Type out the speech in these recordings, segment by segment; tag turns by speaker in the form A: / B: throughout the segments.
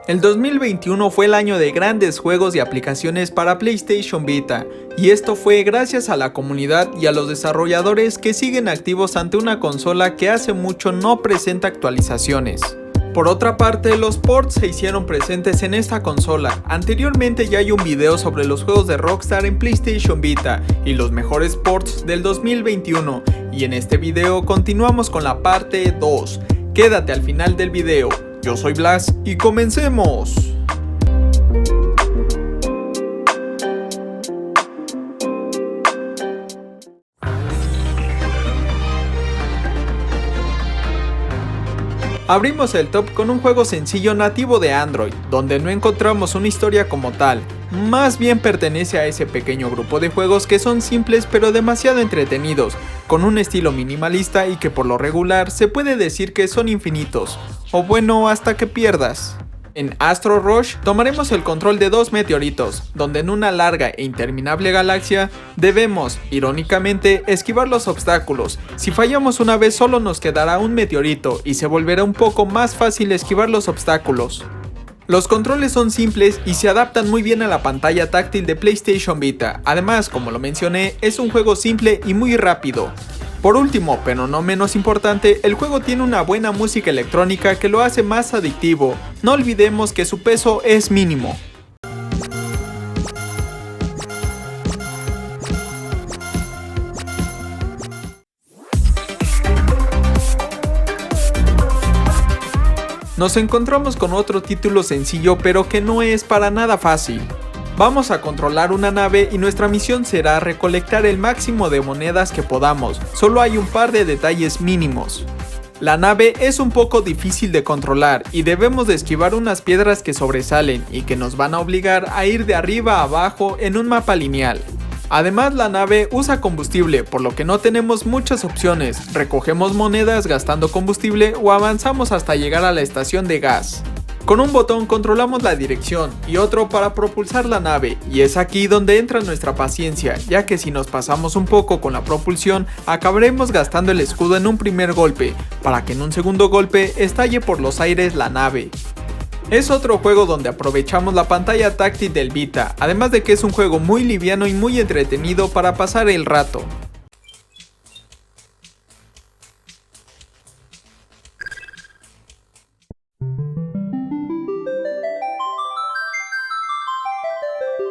A: El 2021 fue el año de grandes juegos y aplicaciones para PlayStation Vita, y esto fue gracias a la comunidad y a los desarrolladores que siguen activos ante una consola que hace mucho no presenta actualizaciones. Por otra parte, los ports se hicieron presentes en esta consola. Anteriormente ya hay un video sobre los juegos de Rockstar en PlayStation Vita y los mejores ports del 2021, y en este video continuamos con la parte 2. Quédate al final del video. Yo soy Blas y comencemos. Abrimos el top con un juego sencillo nativo de Android, donde no encontramos una historia como tal, más bien pertenece a ese pequeño grupo de juegos que son simples pero demasiado entretenidos, con un estilo minimalista y que por lo regular se puede decir que son infinitos, o bueno, hasta que pierdas. En Astro Rush tomaremos el control de dos meteoritos, donde en una larga e interminable galaxia debemos, irónicamente, esquivar los obstáculos. Si fallamos una vez solo nos quedará un meteorito y se volverá un poco más fácil esquivar los obstáculos. Los controles son simples y se adaptan muy bien a la pantalla táctil de PlayStation Vita. Además, como lo mencioné, es un juego simple y muy rápido. Por último, pero no menos importante, el juego tiene una buena música electrónica que lo hace más adictivo. No olvidemos que su peso es mínimo. Nos encontramos con otro título sencillo pero que no es para nada fácil. Vamos a controlar una nave y nuestra misión será recolectar el máximo de monedas que podamos, solo hay un par de detalles mínimos. La nave es un poco difícil de controlar y debemos de esquivar unas piedras que sobresalen y que nos van a obligar a ir de arriba a abajo en un mapa lineal. Además, la nave usa combustible, por lo que no tenemos muchas opciones, recogemos monedas gastando combustible o avanzamos hasta llegar a la estación de gas. Con un botón controlamos la dirección y otro para propulsar la nave, y es aquí donde entra nuestra paciencia, ya que si nos pasamos un poco con la propulsión, acabaremos gastando el escudo en un primer golpe, para que en un segundo golpe estalle por los aires la nave. Es otro juego donde aprovechamos la pantalla táctil del Vita, además de que es un juego muy liviano y muy entretenido para pasar el rato.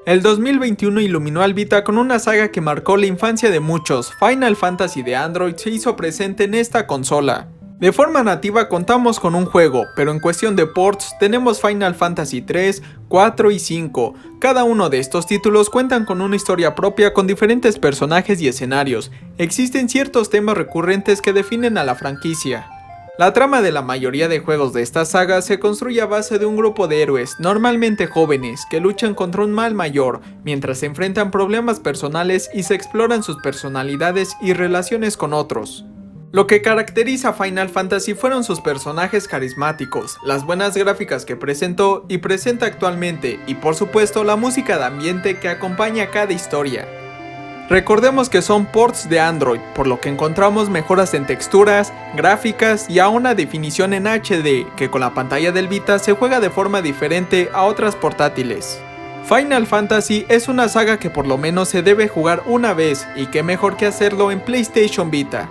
A: El 2021 iluminó al Vita con una saga que marcó la infancia de muchos. Final Fantasy de Android se hizo presente en esta consola. De forma nativa contamos con un juego, pero en cuestión de ports tenemos Final Fantasy 3, 4 y 5. Cada uno de estos títulos cuentan con una historia propia con diferentes personajes y escenarios. Existen ciertos temas recurrentes que definen a la franquicia. La trama de la mayoría de juegos de esta saga se construye a base de un grupo de héroes, normalmente jóvenes, que luchan contra un mal mayor, mientras se enfrentan problemas personales y se exploran sus personalidades y relaciones con otros. Lo que caracteriza a Final Fantasy fueron sus personajes carismáticos, las buenas gráficas que presentó y presenta actualmente, y por supuesto la música de ambiente que acompaña cada historia. Recordemos que son ports de Android, por lo que encontramos mejoras en texturas, gráficas y a una definición en HD, que con la pantalla del Vita se juega de forma diferente a otras portátiles. Final Fantasy es una saga que por lo menos se debe jugar una vez, y qué mejor que hacerlo en PlayStation Vita.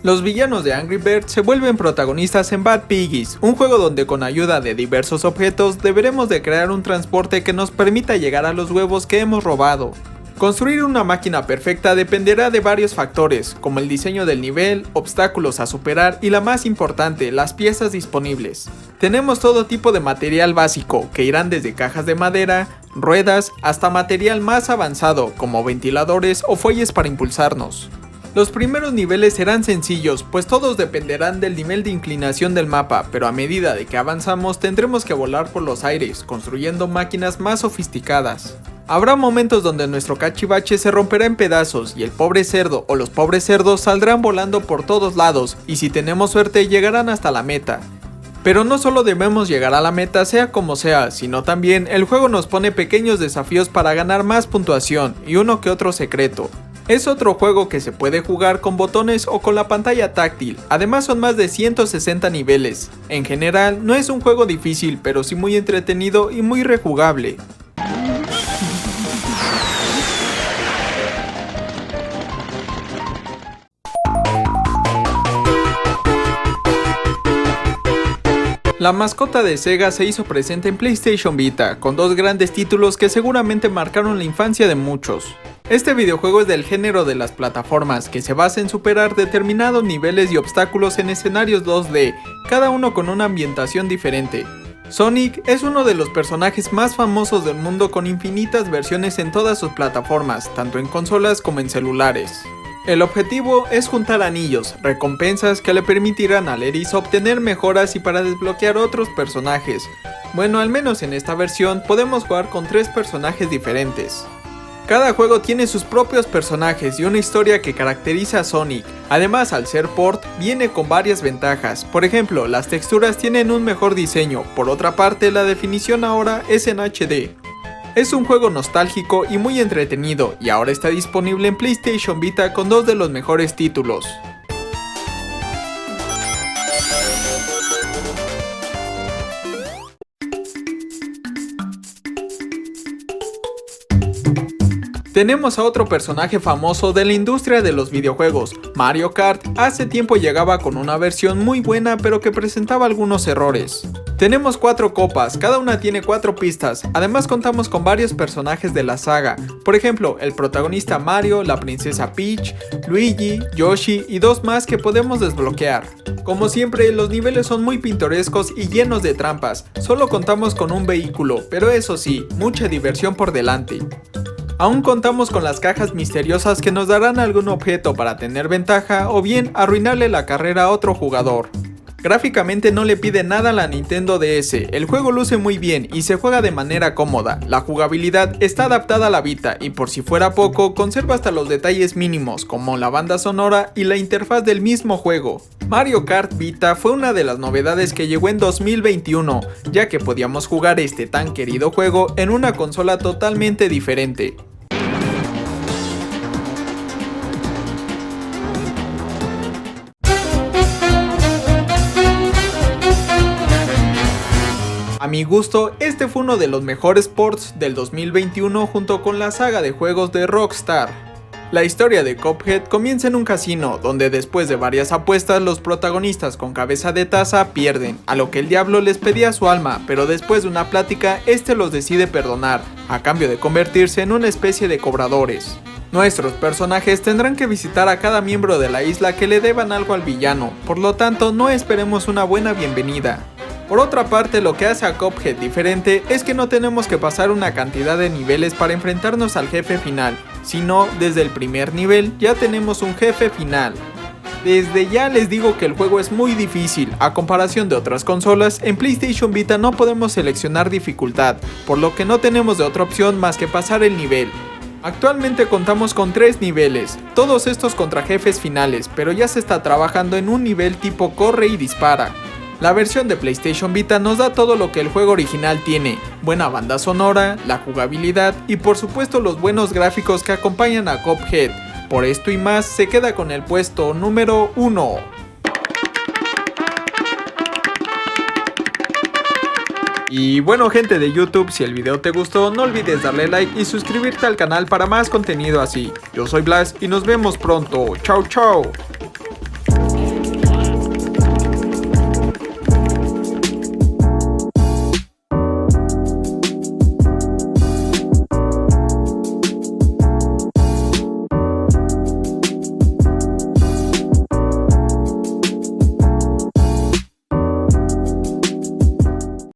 A: Los villanos de Angry Birds se vuelven protagonistas en Bad Piggies, un juego donde con ayuda de diversos objetos deberemos de crear un transporte que nos permita llegar a los huevos que hemos robado. Construir una máquina perfecta dependerá de varios factores, como el diseño del nivel, obstáculos a superar y la más importante, las piezas disponibles. Tenemos todo tipo de material básico, que irán desde cajas de madera, ruedas, hasta material más avanzado, como ventiladores o fuelles para impulsarnos. Los primeros niveles serán sencillos, pues todos dependerán del nivel de inclinación del mapa, pero a medida de que avanzamos tendremos que volar por los aires, construyendo máquinas más sofisticadas. Habrá momentos donde nuestro cachivache se romperá en pedazos y el pobre cerdo o los pobres cerdos saldrán volando por todos lados, y si tenemos suerte llegarán hasta la meta. Pero no solo debemos llegar a la meta sea como sea, sino también el juego nos pone pequeños desafíos para ganar más puntuación y uno que otro secreto. Es otro juego que se puede jugar con botones o con la pantalla táctil, además son más de 160 niveles. En general no es un juego difícil, pero sí muy entretenido y muy rejugable. La mascota de Sega se hizo presente en PlayStation Vita, con dos grandes títulos que seguramente marcaron la infancia de muchos. Este videojuego es del género de las plataformas, que se basa en superar determinados niveles y obstáculos en escenarios 2D, cada uno con una ambientación diferente. Sonic es uno de los personajes más famosos del mundo con infinitas versiones en todas sus plataformas, tanto en consolas como en celulares. El objetivo es juntar anillos, recompensas que le permitirán al erizo obtener mejoras y para desbloquear otros personajes. Bueno, al menos en esta versión podemos jugar con 3 personajes diferentes. Cada juego tiene sus propios personajes y una historia que caracteriza a Sonic. Además, al ser port, viene con varias ventajas. Por ejemplo, las texturas tienen un mejor diseño, por otra parte la definición ahora es en HD. Es un juego nostálgico y muy entretenido, y ahora está disponible en PlayStation Vita con 2 de los mejores títulos. Tenemos a otro personaje famoso de la industria de los videojuegos. Mario Kart hace tiempo llegaba con una versión muy buena pero que presentaba algunos errores. Tenemos 4 copas, cada una tiene 4 pistas, además contamos con varios personajes de la saga, por ejemplo el protagonista Mario, la princesa Peach, Luigi, Yoshi y 2 más que podemos desbloquear. Como siempre, los niveles son muy pintorescos y llenos de trampas, solo contamos con un vehículo, pero eso sí, mucha diversión por delante. Aún contamos con las cajas misteriosas que nos darán algún objeto para tener ventaja o bien arruinarle la carrera a otro jugador. Gráficamente no le pide nada a la Nintendo DS, el juego luce muy bien y se juega de manera cómoda, la jugabilidad está adaptada a la Vita y por si fuera poco, conserva hasta los detalles mínimos como la banda sonora y la interfaz del mismo juego. Mario Kart Vita fue una de las novedades que llegó en 2021, ya que podíamos jugar este tan querido juego en una consola totalmente diferente. A mi gusto, este fue uno de los mejores ports del 2021 junto con la saga de juegos de Rockstar. La historia de Cuphead comienza en un casino, donde después de varias apuestas los protagonistas con cabeza de taza pierden, a lo que el diablo les pedía su alma, pero después de una plática, este los decide perdonar, a cambio de convertirse en una especie de cobradores. Nuestros personajes tendrán que visitar a cada miembro de la isla que le deban algo al villano, por lo tanto no esperemos una buena bienvenida. Por otra parte, lo que hace a Cuphead diferente es que no tenemos que pasar una cantidad de niveles para enfrentarnos al jefe final, sino desde el primer nivel ya tenemos un jefe final. Desde ya les digo que el juego es muy difícil, a comparación de otras consolas, en PlayStation Vita no podemos seleccionar dificultad, por lo que no tenemos de otra opción más que pasar el nivel. Actualmente contamos con 3 niveles, todos estos contra jefes finales, pero ya se está trabajando en un nivel tipo corre y dispara. La versión de PlayStation Vita nos da todo lo que el juego original tiene, buena banda sonora, la jugabilidad y por supuesto los buenos gráficos que acompañan a Cuphead. Por esto y más se queda con el puesto número 1. Y bueno, gente de YouTube, si el video te gustó no olvides darle like y suscribirte al canal para más contenido así. Yo soy Blas y nos vemos pronto, chao chao.